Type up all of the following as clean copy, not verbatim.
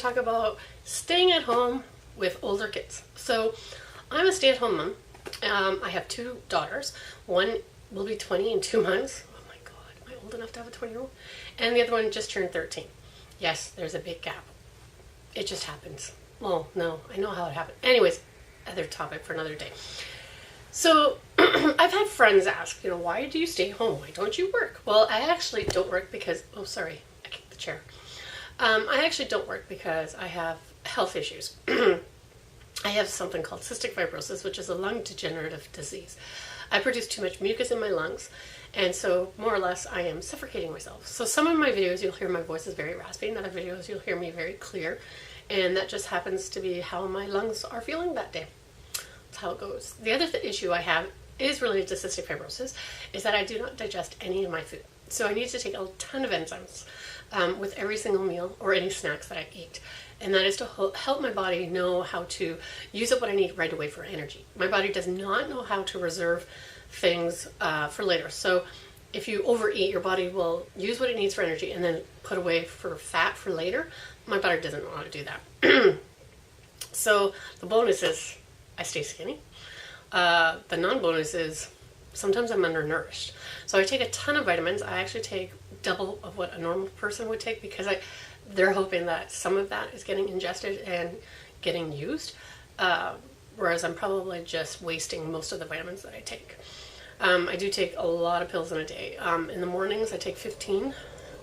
to talk about staying at home with older kids. So I'm a stay-at-home mom. I have two daughters. One will be 20 in 2 months. Oh my God, am I old enough to have a 20-year-old? And the other one just turned 13. Yes, there's a big gap. It just happens. Well, no, I know how it happened. Anyways, other topic for another day. So I've had friends ask, why do you stay home? Why don't you work? Well, I actually don't work because, oh, sorry, I kicked the chair. I actually don't work because I have health issues. I have something called cystic fibrosis, which is a lung degenerative disease. I produce too much mucus in my lungs, and so more or less I am suffocating myself. So some of my videos you'll hear my voice is very raspy, and other videos you'll hear me very clear, and that just happens to be how my lungs are feeling that day. That's how it goes. The other issue I have is related to cystic fibrosis, is that I do not digest any of my food. So I need to take a ton of enzymes with every single meal or any snacks that I eat. And that is to help my body know how to use up what I need right away for energy. My body does not know how to reserve things for later. So if you overeat, your body will use what it needs for energy and then put away for fat for later. My body doesn't know how to do that. So the bonus is I stay skinny. The non-bonus is sometimes I'm undernourished. So I take a ton of vitamins. I actually take double of what a normal person would take because they're hoping that some of that is getting ingested and getting used, whereas I'm probably just wasting most of the vitamins that I take. I do take a lot of pills in a day. In the mornings I take 15,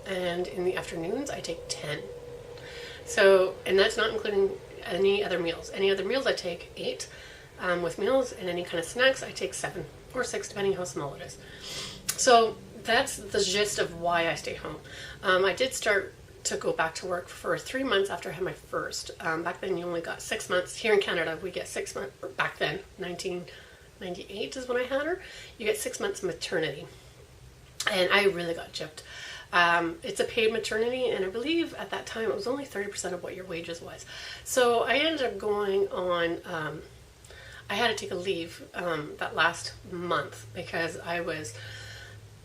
and in the afternoons I take 10. So, and that's not including any other meals. Any other meals I take 8 with meals, and any kind of snacks I take 7 or 6 depending how small it is. So that's the gist of why I stay home. I did start to go back to work for 3 months after I had my first. Back then you only got 6 months. Here in Canada we get 6 months, back then, 1998 is when I had her. You get 6 months maternity. And I really got gypped. It's a paid maternity, and I believe at that time it was only 30% of what your wages was. So I ended up going on, I had to take a leave that last month because I was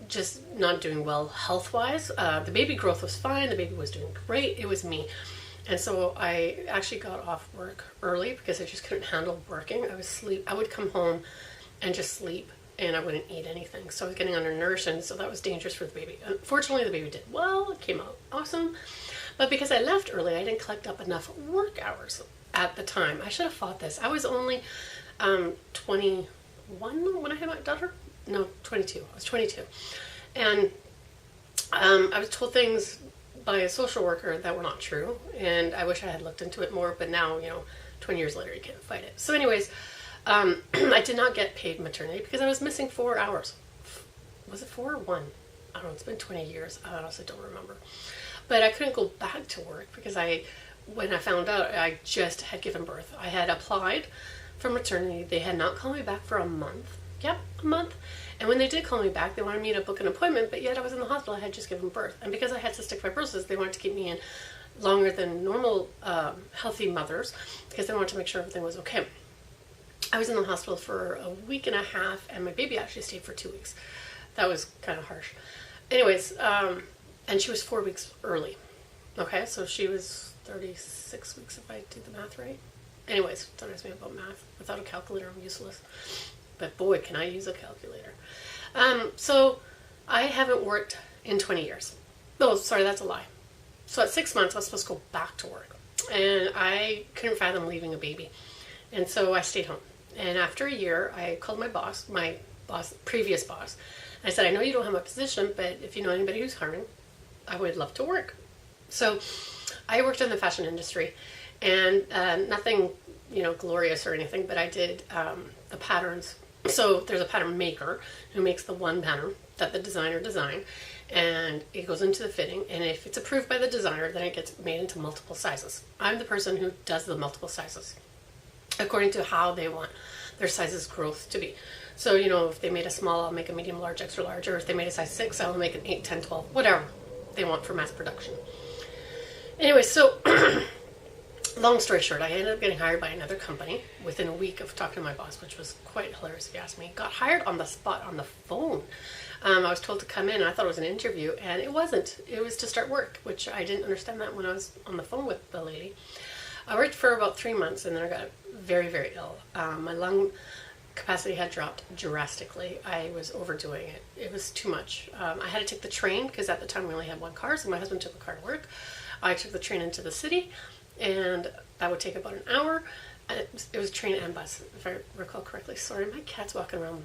just not doing well health-wise. The baby growth was fine. The baby was doing great. It was me. And so I actually got off work early because I just couldn't handle working. I would come home and just sleep, and I wouldn't eat anything. So I was getting undernourished, and so that was dangerous for the baby. Unfortunately, the baby did well. It came out awesome. But because I left early, I didn't collect up enough work hours at the time. I should have fought this. I was only 21 when I had my daughter. No, 22. I was 22. And I was told things by a social worker that were not true. And I wish I had looked into it more. But now, 20 years later, you can't fight it. So anyways, I did not get paid maternity because I was missing 4 hours. Was it 4 or 1? I don't know. It's been 20 years. I honestly don't remember. But I couldn't go back to work because when I found out, I just had given birth. I had applied for maternity. They had not called me back for a month. Yep, a month. And when they did call me back, they wanted me to book an appointment, but yet I was in the hospital. I had just given birth. And because I had cystic fibrosis, they wanted to keep me in longer than normal healthy mothers because they wanted to make sure everything was okay. I was in the hospital for a week and a half, and my baby actually stayed for 2 weeks. That was kind of harsh. Anyways, and she was 4 weeks early. Okay, so she was 36 weeks if I do the math right. Anyways, don't ask me about math. Without a calculator, I'm useless. But boy, can I use a calculator. So I haven't worked in 20 years. Oh, sorry, that's a lie. So at 6 months, I was supposed to go back to work. And I couldn't fathom leaving a baby. And so I stayed home. And after a year, I called my previous boss. I said, I know you don't have my position, but if you know anybody who's hiring, I would love to work. So I worked in the fashion industry. And nothing, glorious or anything, but I did the patterns. So there's a pattern maker who makes the one pattern that the designer designed, and it goes into the fitting, and if it's approved by the designer, then it gets made into multiple sizes. I'm the person who does the multiple sizes according to how they want their sizes growth to be. So, if they made a small, I'll make a medium, large, extra large, or if they made a size 6, I'll make an 8, 10, 12, whatever they want for mass production. Anyway, so long story short, I ended up getting hired by another company within a week of talking to my boss, which was quite hilarious if you ask me. Got hired on the spot on the phone. I was told to come in, and I thought it was an interview, and it wasn't. It was to start work, which I didn't understand that when I was on the phone with the lady. I worked for about 3 months, and then I got very, very ill. My lung capacity had dropped drastically. I was overdoing it. It was too much. I had to take the train, because at the time we only had one car, so my husband took the car to work. I took the train into the city, and that would take about an hour. It was train and bus, if I recall correctly. Sorry, my cat's walking around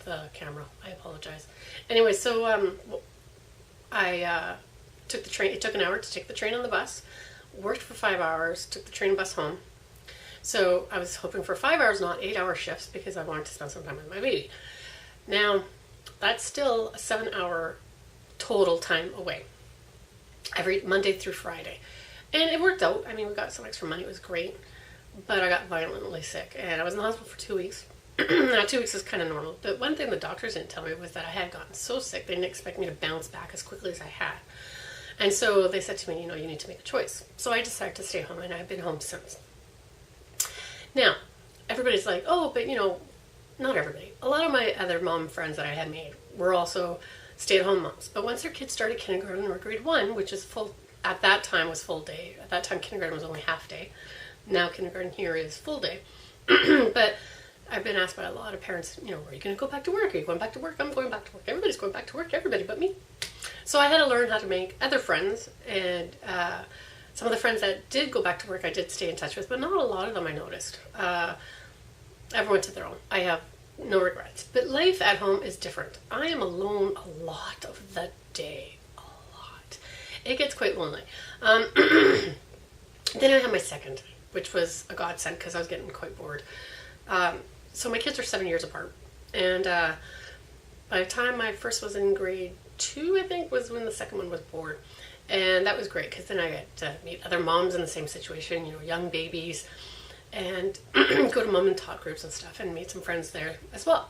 the camera. I apologize. Anyway, so I took the train. It took an hour to take the train and the bus. Worked for 5 hours. Took the train and bus home. So I was hoping for 5 hours, not 8-hour shifts, because I wanted to spend some time with my baby. Now, that's still a 7-hour total time away. Every Monday through Friday. And it worked out. I mean, we got some extra money. It was great. But I got violently sick. And I was in the hospital for 2 weeks. Now, 2 weeks is kind of normal. But one thing the doctors didn't tell me was that I had gotten so sick, they didn't expect me to bounce back as quickly as I had. And so they said to me, you need to make a choice. So I decided to stay home, and I've been home since. Now, everybody's like, oh, but not everybody. A lot of my other mom friends that I had made were also stay-at-home moms. But once their kids started kindergarten or grade 1, which is full, at that time was full day. At that time, kindergarten was only half day. Now kindergarten here is full day. But I've been asked by a lot of parents, are you going to go back to work? Are you going back to work? I'm going back to work. Everybody's going back to work, everybody but me. So I had to learn how to make other friends, and some of the friends that did go back to work I did stay in touch with, but not a lot of them I noticed. Everyone to their own. I have no regrets. But life at home is different. I am alone a lot of the day. A lot. It gets quite lonely. Then I had my second, which was a godsend because I was getting quite bored. So my kids are 7 years apart. And by the time my first was in grade 2, I think, was when the second one was born. And that was great because then I got to meet other moms in the same situation, young babies, and go to mom and tot groups and stuff and meet some friends there as well.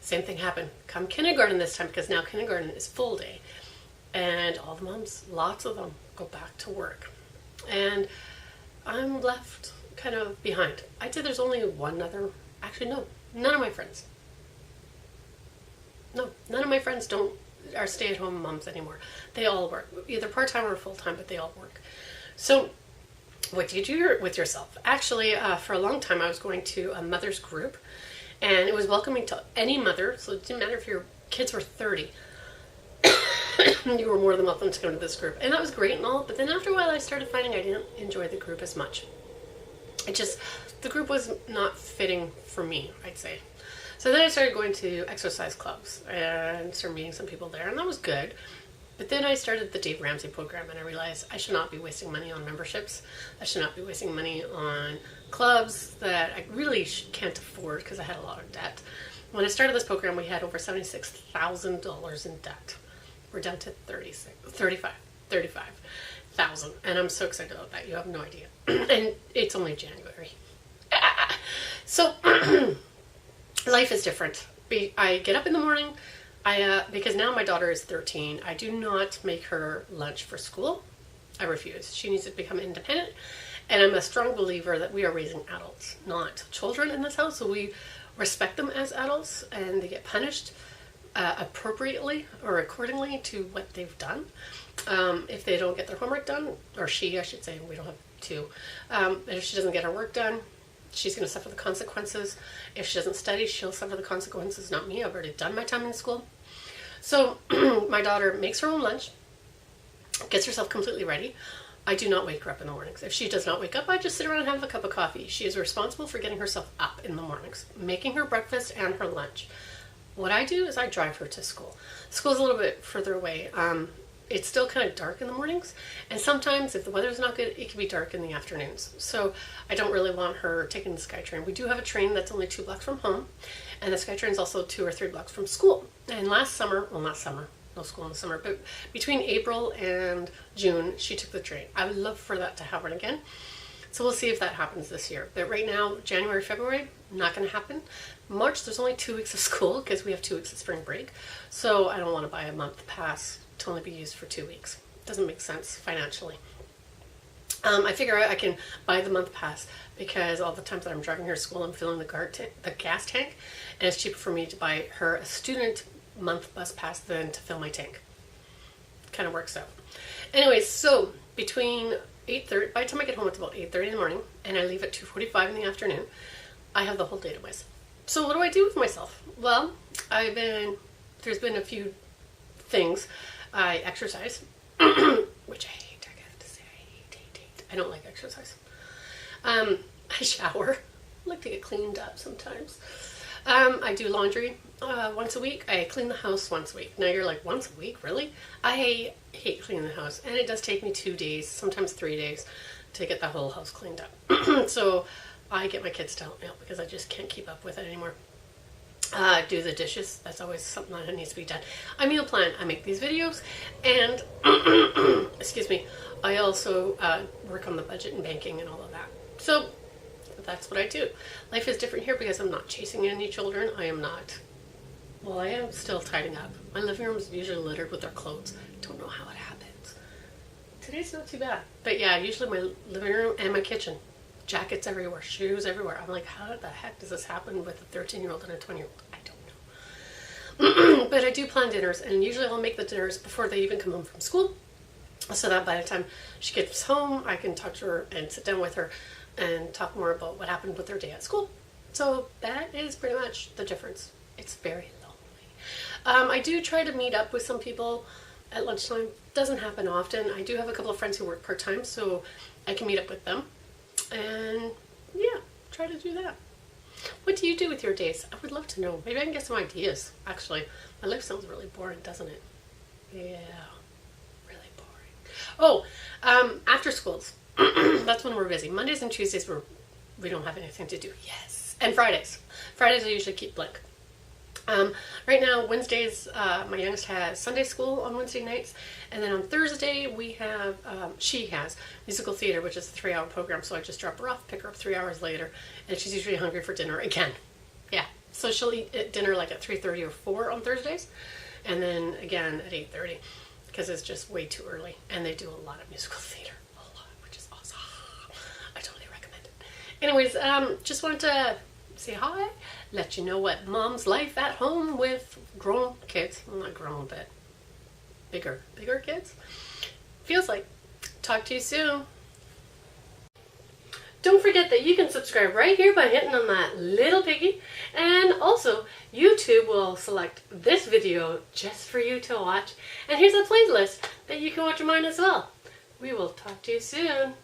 Same thing happened. Come kindergarten this time, because now kindergarten is full day. And all the moms, lots of them, go back to work. And I'm left kind of behind. I'd say there's only one other, actually no, none of my friends. No, none of my friends are stay-at-home moms anymore. They all work, either part-time or full-time, but they all work. So what do you do with yourself? Actually, for a long time, I was going to a mother's group, and it was welcoming to any mother, so it didn't matter if your kids were 30. You were more than welcome to go to this group. And that was great and all, but then after a while, I started finding I didn't enjoy the group as much. The group was not fitting for me, I'd say. So then I started going to exercise clubs and started meeting some people there, and that was good. But then I started the Dave Ramsey program, and I realized I should not be wasting money on memberships. I should not be wasting money on clubs that I really can't afford because I had a lot of debt. When I started this program, we had over $76,000 in debt. We're down to 35,000, and I'm so excited about that. You have no idea. And it's only January. So life is different. I get up in the morning. Because now my daughter is 13, I do not make her lunch for school. I refuse. She needs to become independent. And I'm a strong believer that we are raising adults, not children in this house. So we respect them as adults, and they get punished appropriately or accordingly to what they've done. If they don't get their homework done, or she, I should say, we don't have two. If she doesn't get her work done, she's going to suffer the consequences. If she doesn't study, she'll suffer the consequences, not me. I've already done my time in school. So my daughter makes her own lunch, gets herself completely ready. I do not wake her up in the mornings. If she does not wake up, I just sit around and have a cup of coffee. She is responsible for getting herself up in the mornings, making her breakfast and her lunch. What I do is I drive her to school. School's a little bit further away. It's still kind of dark in the mornings, and sometimes if the weather's not good, it can be dark in the afternoons. So I don't really want her taking the SkyTrain. We do have a train that's only 2 blocks from home, and the SkyTrain's also 2 or 3 blocks from school. And not summer, no school in the summer, but between April and June, she took the train. I would love for that to happen again. So we'll see if that happens this year. But right now, January, February, not going to happen. March, there's only 2 weeks of school because we have 2 weeks of spring break. So I don't want to buy a month pass to only be used for 2 weeks. Doesn't make sense financially. I figure out I can buy the month pass because all the times that I'm driving her to school, I'm filling the gas tank, and it's cheaper for me to buy her a student month bus pass than to fill my tank. Kind of works out. Anyways, so between 8:30, by the time I get home, it's about 8:30 in the morning, and I leave at 2:45 in the afternoon. I have the whole day to myself. So what do I do with myself? Well, there's been a few things. I exercise, which I hate, I have to say. I hate. I don't like exercise. I shower. I like to get cleaned up sometimes. I do laundry once a week. I clean the house once a week. Now you're like, once a week? Really? I hate cleaning the house. And it does take me 2 days, sometimes 3 days, to get the whole house cleaned up. So I get my kids to help me out because I just can't keep up with it anymore. Do the dishes. That's always something that needs to be done. I meal plan. I make these videos. And, excuse me, I also work on the budget and banking and all of that. So that's what I do. Life is different here because I'm not chasing any children. I am not. Well, I am still tidying up. My living room is usually littered with their clothes. Don't know how it happens. Today's not too bad. But yeah, usually my living room and my kitchen. Jackets everywhere, shoes everywhere. I'm like, how the heck does this happen with a 13-year-old and a 20-year-old? I don't know. But I do plan dinners, and usually I'll make the dinners before they even come home from school, so that by the time she gets home, I can talk to her and sit down with her and talk more about what happened with her day at school. So that is pretty much the difference. It's very lonely. I do try to meet up with some people at lunchtime. Doesn't happen often. I do have a couple of friends who work part-time, so I can meet up with them. And yeah, try to do that. What do you do with your days? I would love to know. Maybe I can get some ideas. Actually, my life sounds really boring, doesn't it? Yeah, really boring. Oh, after schools. That's when we're busy. Mondays and Tuesdays we don't have anything to do. Yes. And Fridays. Fridays I usually keep blank. Right now, Wednesdays, my youngest has Sunday school on Wednesday nights, and then on Thursday she has musical theater, which is a 3-hour program, so I just drop her off, pick her up 3 hours later, and she's usually hungry for dinner again. Yeah, so she'll eat at dinner like at 3:30 or 4 on Thursdays, and then again at 8:30, because it's just way too early, and they do a lot of musical theater, which is awesome. I totally recommend it. Anyways, just wanted to say hi, let you know what mom's life at home with grown kids, well, not grown, but bigger kids feels like. Talk to you soon. Don't forget that you can subscribe right here by hitting on that little piggy, and also YouTube will select this video just for you to watch, and here's a playlist that you can watch of mine as well. We will talk to you soon.